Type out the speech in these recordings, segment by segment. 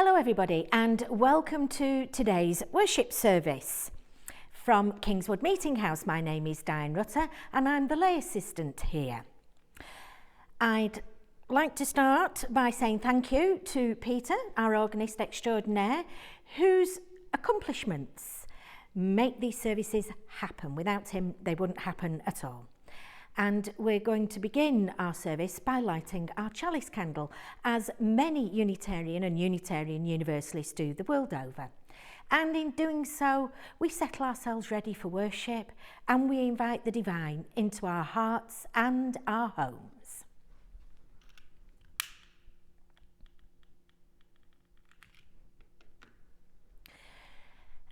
Hello everybody and welcome to today's worship service. From Kingswood Meeting House, my name is Diane Rutter and I'm the lay assistant here. I'd like to start by saying thank you to Peter, our organist extraordinaire, whose accomplishments make these services happen. Without him, they wouldn't happen at all. And we're going to begin our service by lighting our chalice candle, as many Unitarian and Unitarian Universalists do the world over. And in doing so, we settle ourselves ready for worship and we invite the divine into our hearts and our homes.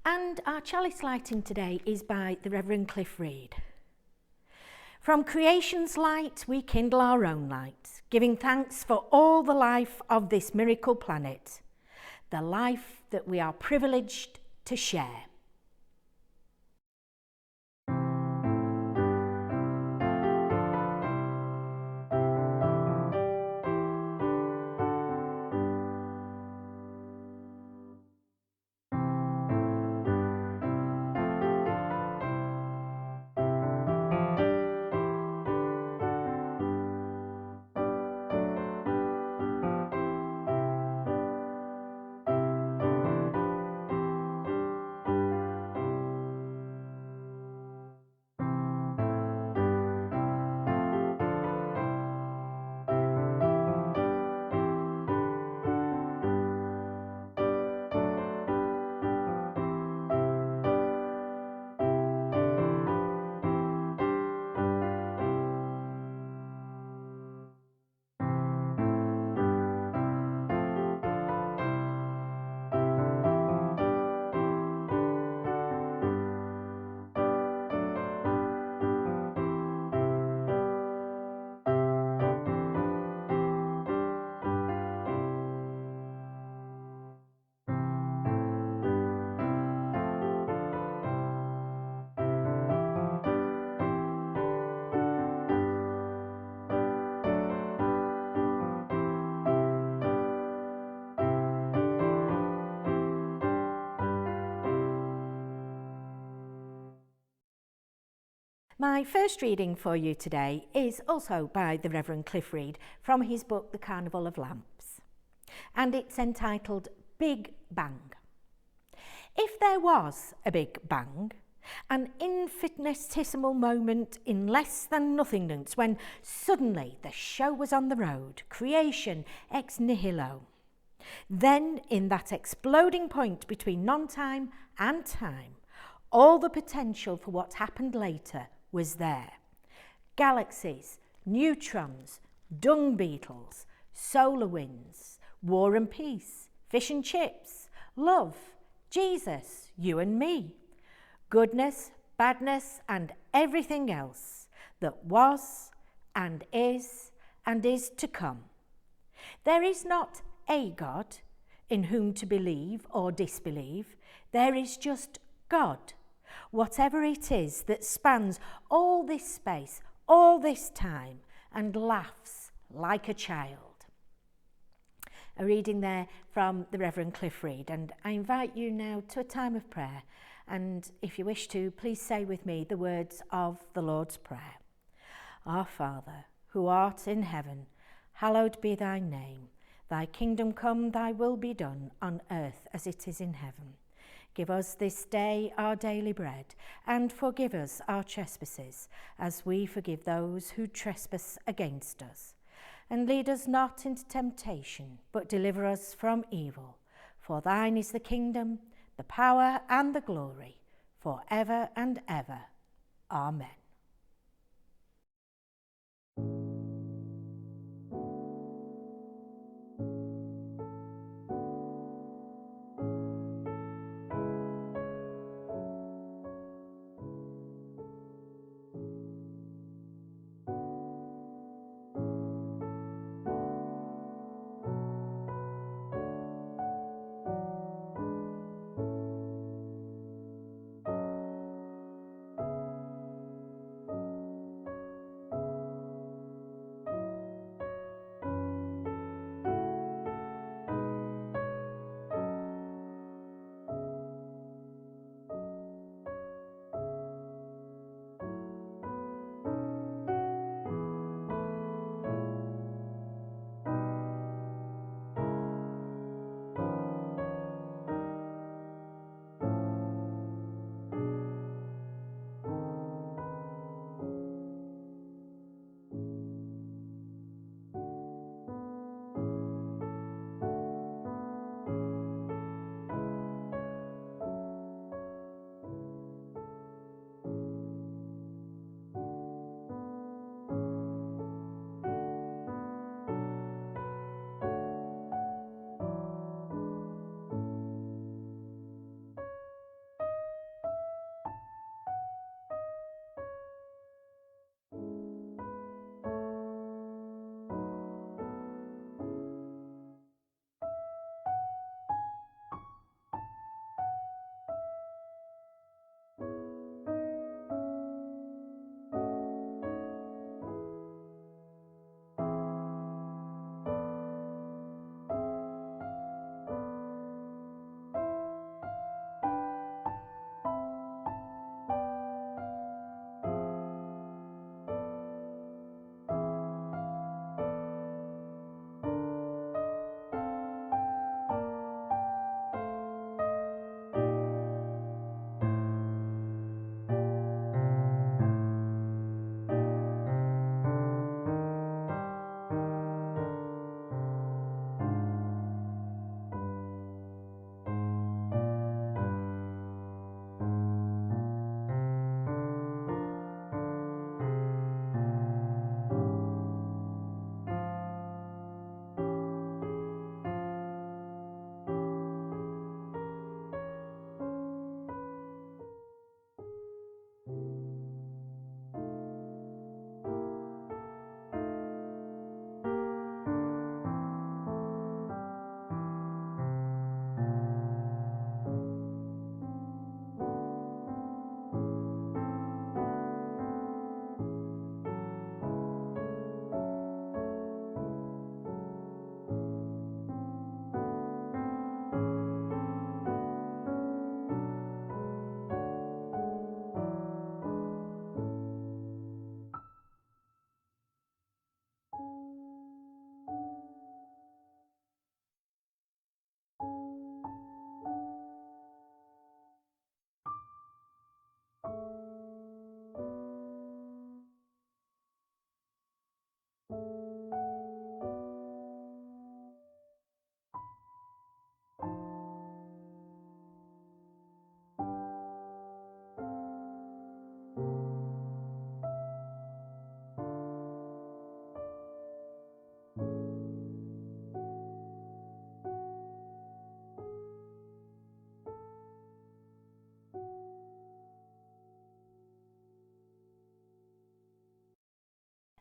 And our chalice lighting today is by the Reverend Cliff Reed. From creation's light, we kindle our own light, giving thanks for all the life of this miracle planet, the life that we are privileged to share. My first reading for you today is also by the Reverend Cliff Reed from his book The Carnival of Lamps, and it's entitled Big Bang. If there was a big bang, an infinitesimal moment in less than nothingness when suddenly the show was on the road, creation ex nihilo, then in that exploding point between non-time and time, all the potential for what happened later was there. Galaxies, neutrons, dung beetles, solar winds, war and peace, fish and chips, love, Jesus, you and me, goodness, badness, and everything else that was and is to come. There is not a God in whom to believe or disbelieve. There is just God. Whatever it is that spans all this space, all this time, and laughs like a child. A reading there from the Reverend Cliff Reed, and I invite you now to a time of prayer, and if you wish to, please say with me the words of the Lord's Prayer. Our Father, who art in heaven, hallowed be thy name. Thy kingdom come, thy will be done, on earth as it is in heaven. Give us this day our daily bread, and forgive us our trespasses, as we forgive those who trespass against us. And lead us not into temptation, but deliver us from evil. For thine is the kingdom, the power, and the glory, for ever and ever. Amen.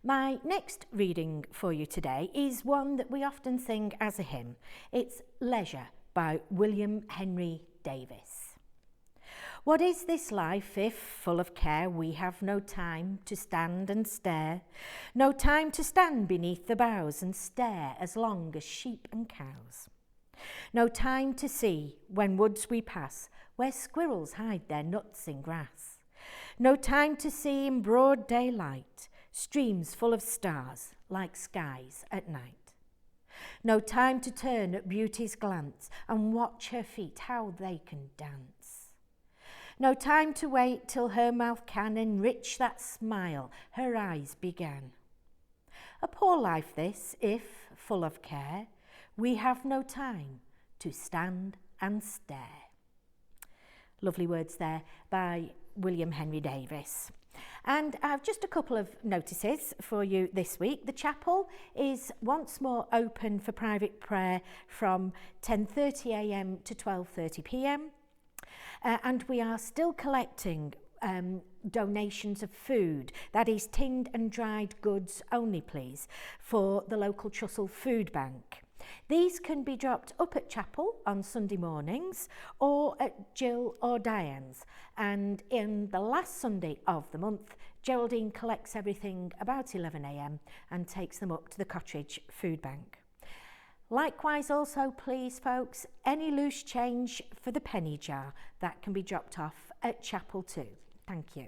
My next reading for you today is one that we often sing as a hymn. It's Leisure by William Henry Davies. What is this life if, full of care, we have no time to stand and stare, no time to stand beneath the boughs and stare as long as sheep and cows? No time to see, when woods we pass, where squirrels hide their nuts in grass. No time to see in broad daylight, streams full of stars like skies at night. No time to turn at beauty's glance and watch her feet how they can dance. No time to wait till her mouth can enrich that smile her eyes began. A poor life this, if, full of care, we have no time to stand and stare. Lovely words there by William Henry Davies. And I've just a couple of notices for you this week. The chapel is once more open for private prayer from 10:30 a.m. to 12:30 p.m. And we are still collecting donations of food, that is tinned and dried goods only please, for the local Trussell Food Bank. These can be dropped up at chapel on Sunday mornings or at Jill or Diane's, and in the last Sunday of the month Geraldine collects everything about 11 a.m. and takes them up to the Cottage Food Bank. Likewise also please folks, any loose change for the penny jar, that can be dropped off at chapel too. Thank you.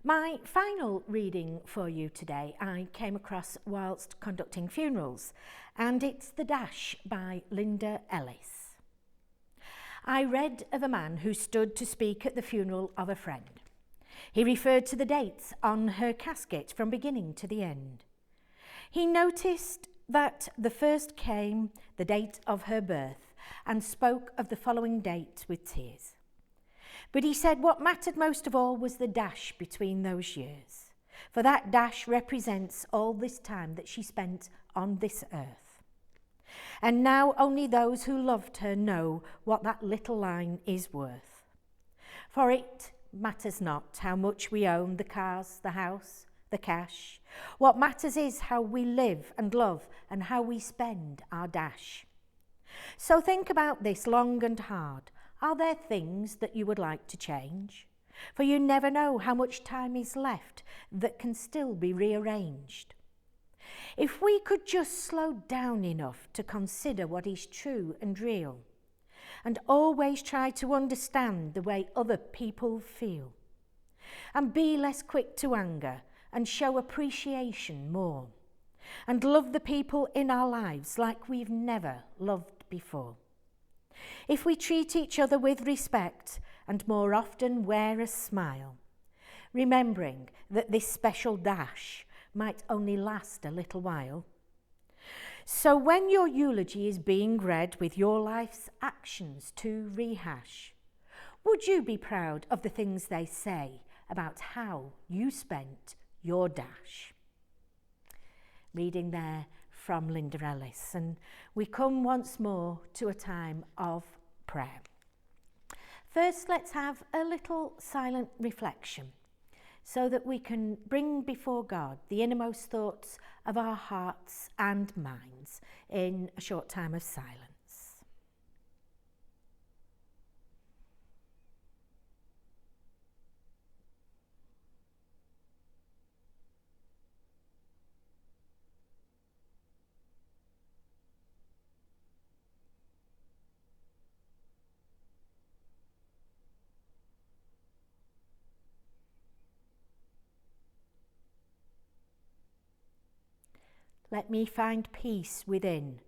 My final reading for you today I came across whilst conducting funerals, and it's The Dash by Linda Ellis. I read of a man who stood to speak at the funeral of a friend. He referred to the dates on her casket from beginning to the end. He noticed that the first came the date of her birth and spoke of the following date with tears. But he said what mattered most of all was the dash between those years, for that dash represents all this time that she spent on this earth. And now only those who loved her know what that little line is worth. For it matters not how much we own, the cars, the house, the cash. What matters is how we live and love and how we spend our dash. So think about this long and hard. Are there things that you would like to change? For you never know how much time is left that can still be rearranged. If we could just slow down enough to consider what is true and real, and always try to understand the way other people feel, and be less quick to anger and show appreciation more, and love the people in our lives like we've never loved before. If we treat each other with respect and more often wear a smile, remembering that this special dash might only last a little while. So when your eulogy is being read with your life's actions to rehash, would you be proud of the things they say about how you spent your dash? Reading there from Linda Ellis, and we come once more to a time of prayer. First, let's have a little silent reflection so that we can bring before God the innermost thoughts of our hearts and minds in a short time of silence. Let me find peace within,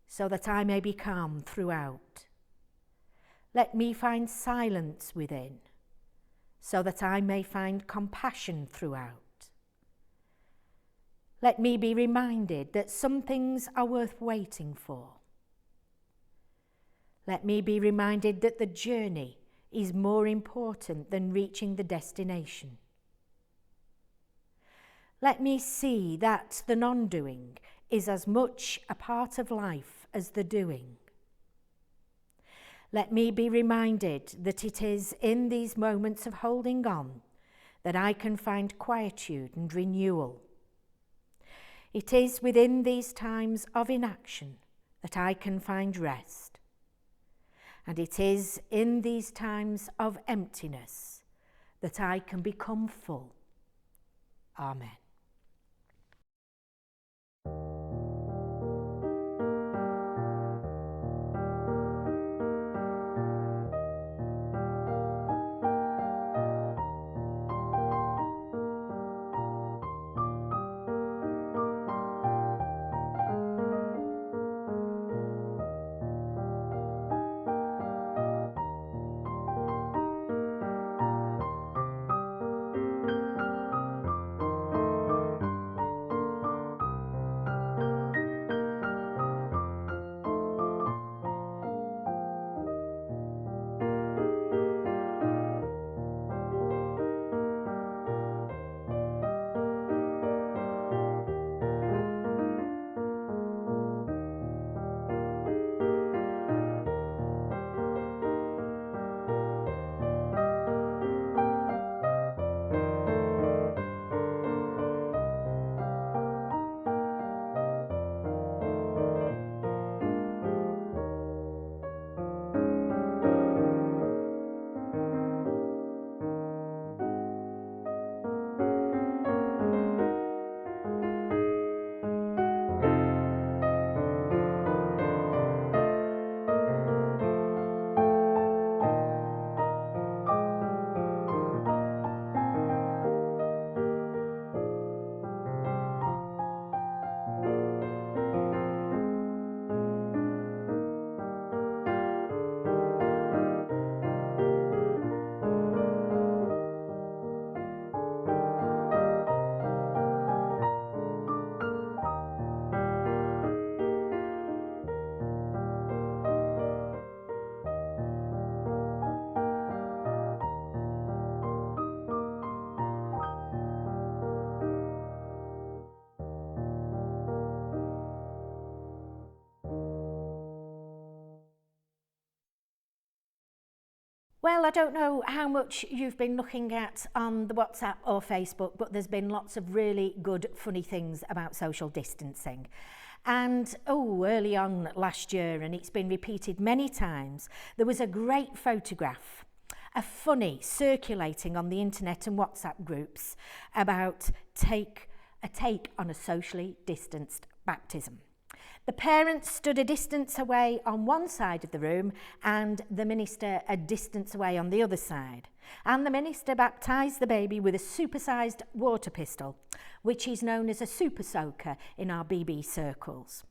so that I may be calm throughout. Let me find silence within, so that I may find compassion throughout. Let me be reminded that some things are worth waiting for. Let me be reminded that the journey is more important than reaching the destination. Let me see that the non-doing is as much a part of life as the doing. Let me be reminded that it is in these moments of holding on that I can find quietude and renewal. It is within these times of inaction that I can find rest. And it is in these times of emptiness that I can become full. Amen. Well, I don't know how much you've been looking at on the WhatsApp or Facebook, but there's been lots of really good, funny things about social distancing. And, early on last year, and it's been repeated many times, there was a great photograph, a funny, circulating on the internet and WhatsApp groups about a take on a socially distanced baptism. The parents stood a distance away on one side of the room and the minister a distance away on the other side. And the minister baptised the baby with a supersized water pistol, which is known as a super soaker in our BB circles.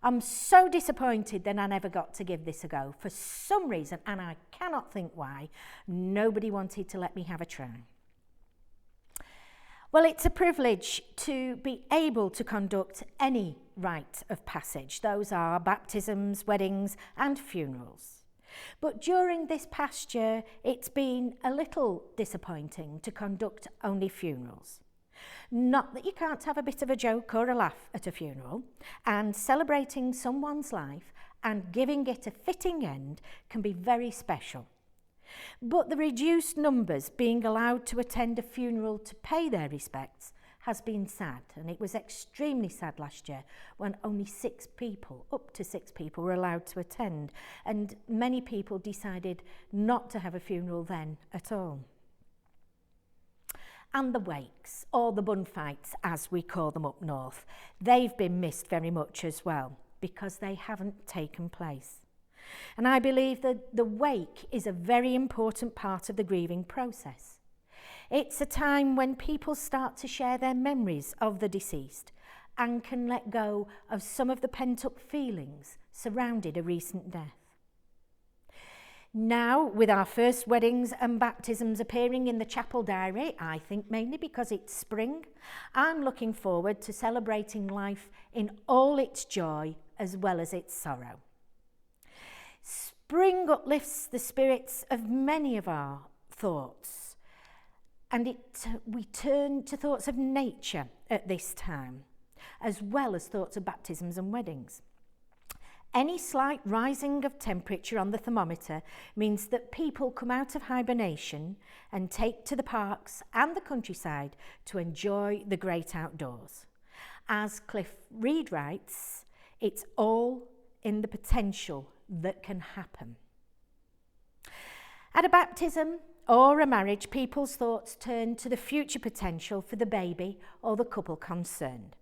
I'm so disappointed that I never got to give this a go. For some reason, and I cannot think why, nobody wanted to let me have a try. Well, it's a privilege to be able to conduct any rite of passage. Those are baptisms, weddings and funerals. But during this past year, it's been a little disappointing to conduct only funerals. Not that you can't have a bit of a joke or a laugh at a funeral, and celebrating someone's life and giving it a fitting end can be very special. But the reduced numbers being allowed to attend a funeral to pay their respects has been sad, and it was extremely sad last year when only up to six people were allowed to attend, and many people decided not to have a funeral then at all. And the wakes, or the bun fights as we call them up north, they've been missed very much as well because they haven't taken place. And I believe that the wake is a very important part of the grieving process. It's a time when people start to share their memories of the deceased and can let go of some of the pent-up feelings surrounding a recent death. Now, with our first weddings and baptisms appearing in the chapel diary, I think mainly because it's spring, I'm looking forward to celebrating life in all its joy as well as its sorrow. Spring uplifts the spirits of many of our thoughts, and we turn to thoughts of nature at this time, as well as thoughts of baptisms and weddings. Any slight rising of temperature on the thermometer means that people come out of hibernation and take to the parks and the countryside to enjoy the great outdoors. As Cliff Reed writes, it's all in the potential that can happen. At a baptism or a marriage, people's thoughts turn to the future potential for the baby or the couple concerned.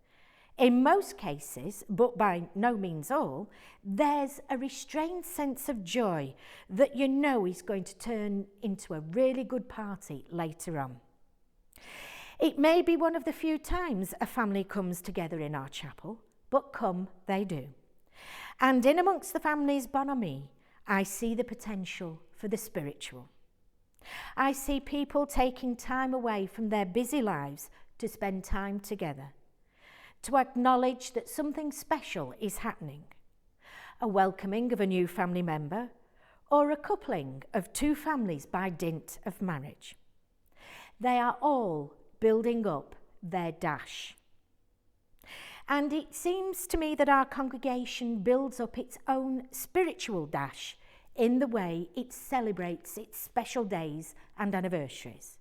In most cases, but by no means all, there's a restrained sense of joy that you know is going to turn into a really good party later on. It may be one of the few times a family comes together in our chapel, but come they do. And in amongst the family's bonhomie, I see the potential for the spiritual. I see people taking time away from their busy lives to spend time together, to acknowledge that something special is happening, a welcoming of a new family member, or a coupling of two families by dint of marriage. They are all building up their dash. And it seems to me that our congregation builds up its own spiritual dash in the way it celebrates its special days and anniversaries,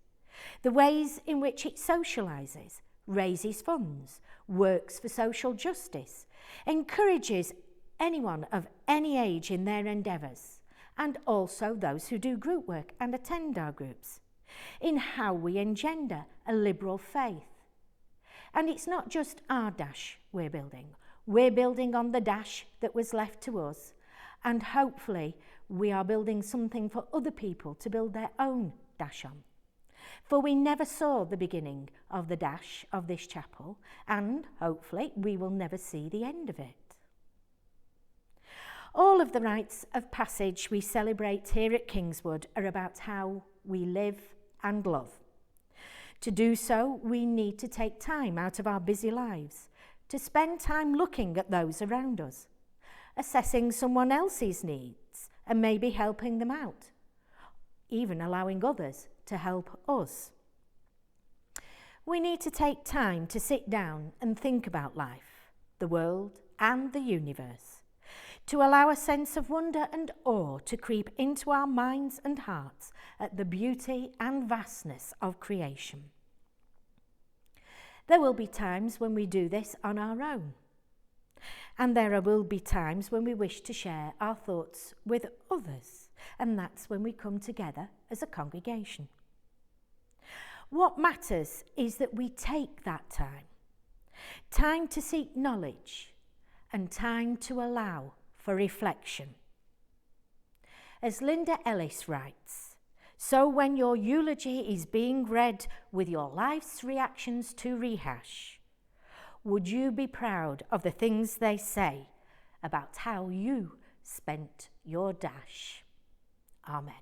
the ways in which it socialises, raises funds, works for social justice, encourages anyone of any age in their endeavours, and also those who do group work and attend our groups, in how we engender a liberal faith. And it's not just our dash we're building on the dash that was left to us, and hopefully we are building something for other people to build their own dash on. For we never saw the beginning of the dash of this chapel, and hopefully we will never see the end of it. All of the rites of passage we celebrate here at Kingswood are about how we live and love. To do so, we need to take time out of our busy lives, to spend time looking at those around us, assessing someone else's needs and maybe helping them out, even allowing others to help us. We need to take time to sit down and think about life, the world and the universe, to allow a sense of wonder and awe to creep into our minds and hearts at the beauty and vastness of creation. There will be times when we do this on our own, and there will be times when we wish to share our thoughts with others, and that's when we come together as a congregation. What matters is that we take that time to seek knowledge and time to allow for reflection. As Linda Ellis writes, so when your eulogy is being read with your life's reactions to rehash, would you be proud of the things they say about how you spent your dash? Amen.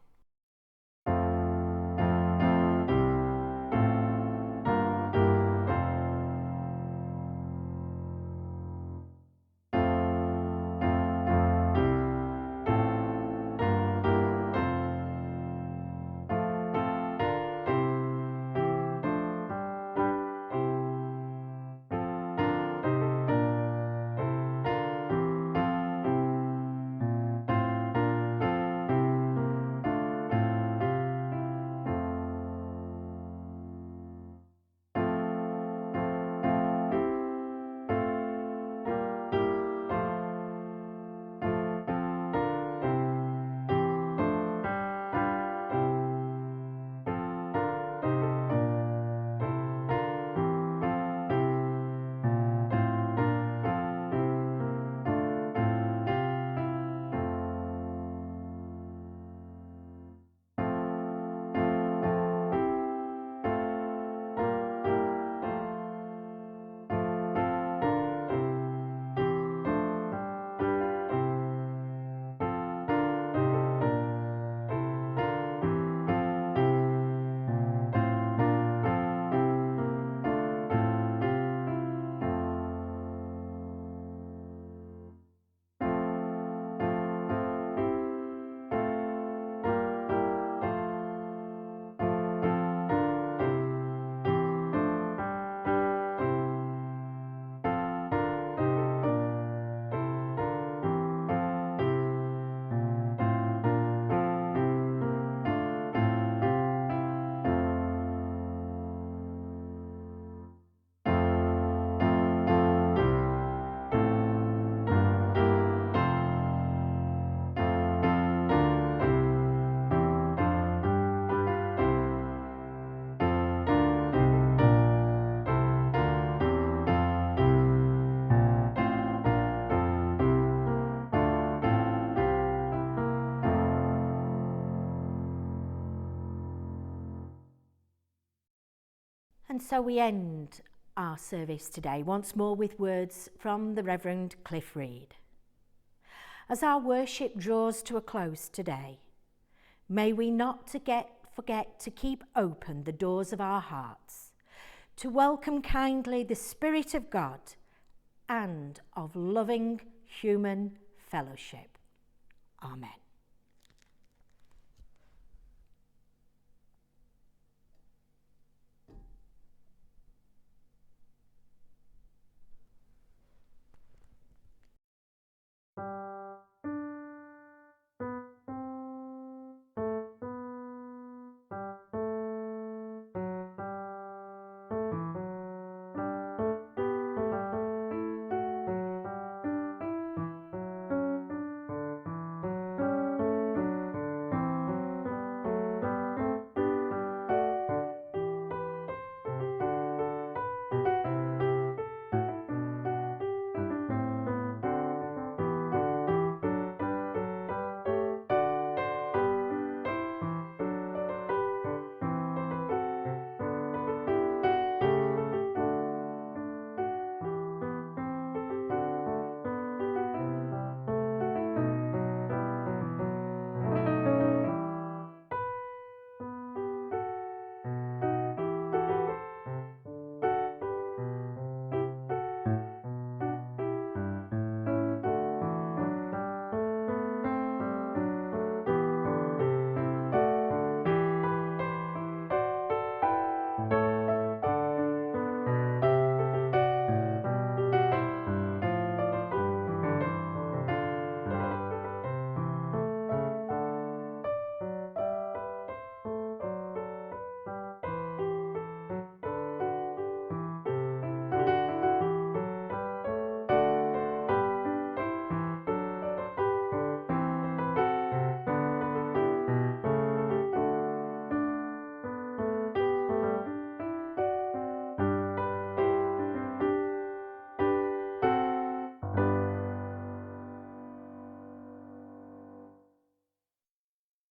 And so we end our service today once more with words from the Reverend Cliff Reed. As our worship draws to a close today, may we not forget to keep open the doors of our hearts, to welcome kindly the Spirit of God and of loving human fellowship. Amen.